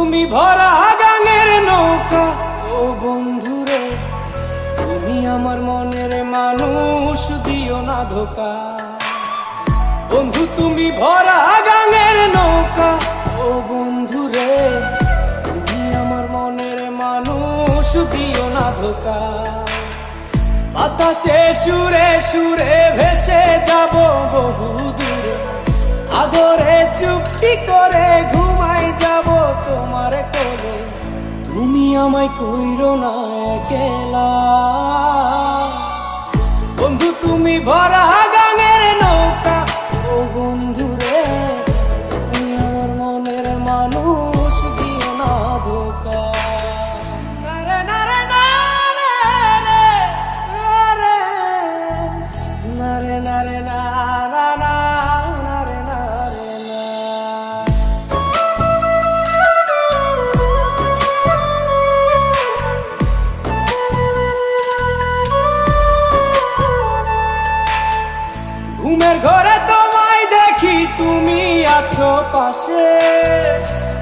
তুমি ভরা গাঙের নৌকা, ও বন্ধুরে তুমি আমার মনের মানুষ, দিও না ধোকা। বন্ধু তুমি ভরা গাঙের নৌকা, ও বন্ধুরে তুমি আমার মনের মানুষ, দিও না ধোকা। বাতাসে সুরে সুরে ভেসে যাব বহু দূরে, আদরে চুপটি করে ঘুমাই যাব তোমার কোলে। তুমি আমায় কইরো না একলা, বন্ধু তুমি ভরা গাঙের নৌকা, ও বন্ধুরে তুমি আমার মনের মানুষ, দিও না ধোকা। নারে নারে নারে নারে নারে না না না নারে নারে না। ঘুমের ঘরে তোমায় দেখি তুমি আছো পাশে,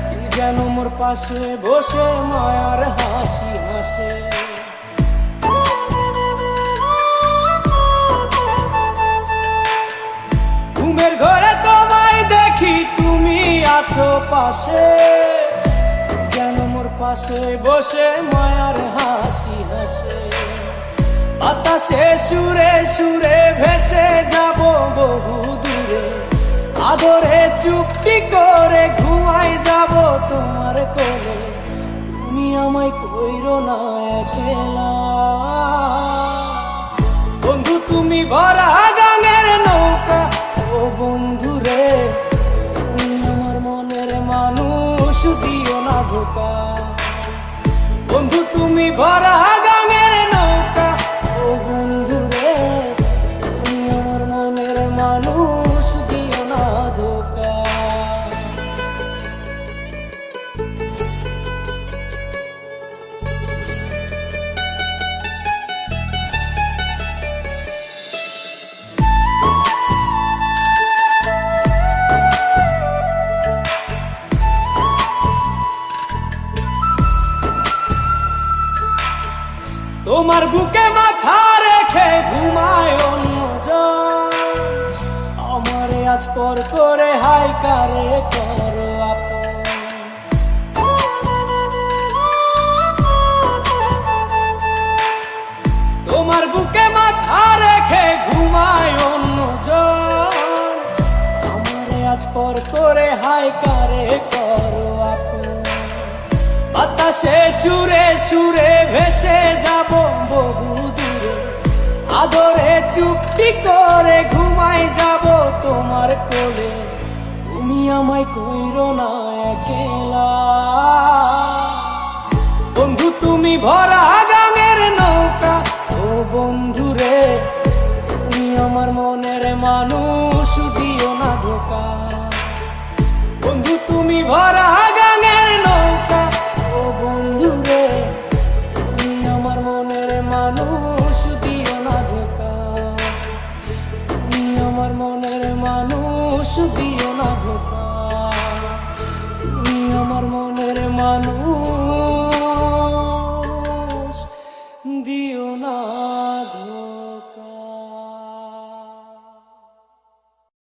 কি যেন মোর পাশে বসে মায়ার হাসি হাসে। ঘুমের ঘরে তোমায় দেখি তুমি আছো পাশে, কি যেন মোর পাশে বসে মায়ার হাসি হাসে। বাতাসে সুরে সুরে ভেসে যাব বহু দূরে, আদরে চুপটি করে ঘুমাই যাব তোমার কোলে। তুমি আমায় কইরো না একলা, বন্ধু তুমি ভরা গাঙের নৌকা, ও বন্ধুরে তুমি আমার মনের মানুষ, দিও না ধোকা। বন্ধু তুমি ভরা গাঙের নৌকা, ও বন্ধুরে তুমি আমার মনের মানুষ, দিও না ধোকা। তোমার বুকে মাথা রেখে ঘুমায় অন্যজন, আমারে আজ পর করে হাই কারে করো আপন। তোমার বুকে মাথা রেখে ঘুমায় অন্যজন, আমারে আজ পর করে হাই কারে করো আপন। বাতাসে সুরে সুরে ভেসে যাব বহু দূরে, আদরে চুপটি করে ঘুমাই যাব তোমার কোলে। তুমি আমায় কইরো না একলা, বন্ধু তুমি ভরা গাঙের নৌকা, ও বন্ধুরে তুমি আমার মনের মানুষ, দিও না ধোকা। বন্ধু তুমি ভরা গাঙের নৌকা, ও বন্ধুরে তুমি আমার মনের মানুষ, দিও না ধোকা। তুমি আমার মনের মানুষ, দিও না ধোকা। তুমি আমার মনের মানুষ।